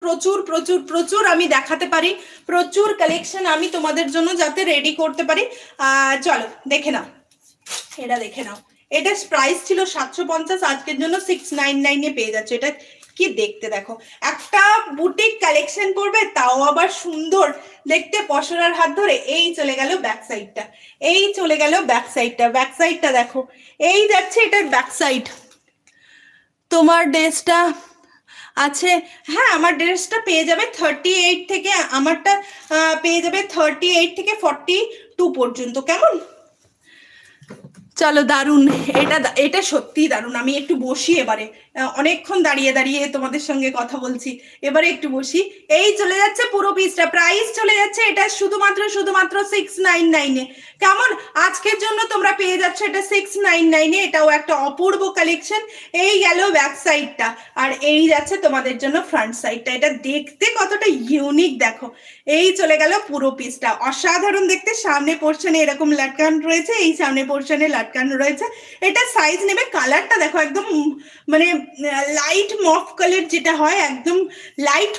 প্রচুর প্রচুর প্রচুর আমি দেখাতে পারি, প্রচুর কালেকশন আমি তোমাদের জন্য যাতে রেডি করতে পারি। চলো দেখে নাও, এটা দেখে নাও। এটা প্রাইস ছিল 750, আজকের জন্য 699 পেয়ে যাচ্ছে। এটা কি দেখতে দেখো, একটা বুটিক কালেকশন করবে তাও আবার সুন্দর দেখতে, পসরার হাত ধরে। এই চলে গেল ব্যাক সাইডটা, এই চলে গেল ব্যাক সাইডটা, ব্যাক সাইডটা দেখো, এই যাচ্ছে এটার ব্যাক সাইড। তোমার ড্রেসটা আছে, হ্যাঁ আমার ড্রেসটা পেয়ে যাবে 38 থেকে, আমারটা পেয়ে যাবে 38 থেকে 42 পর্যন্ত। কেমন? চলো দারুন, এটা সত্যি দারুন। আমি একটু বসি এবারে, অনেকক্ষণ দাঁড়িয়ে দাঁড়িয়ে তোমাদের সঙ্গে কথা বলছি, এবারে একটু বসি। এই চলে যাচ্ছে পুরো পিসটা, প্রাইস চলে যাচ্ছে এটা শুধুমাত্র 699 কেমন? আজকের জন্য তোমরা পেয়ে যাচ্ছ এটা 699 এটাও একটা অপূর্ব কালেকশন। এই গেল ব্যাক সাইডটা, আর এই যাচ্ছে তোমাদের জন্য ফ্রন্ট সাইডটা। এটা দেখতে কতটা ইউনিক দেখো। এই চলে গেল পুরো পিসটা, অসাধারণ দেখতে। সামনে পোর্শনে এরকম লাটকান রয়েছে, এই সামনে পোর্শনে লাটকান রয়েছে। এটা সাইজ নেবে, কালারটা দেখো একদম মানে লাইট মফ কালার যেটা হয়, একদম লাইট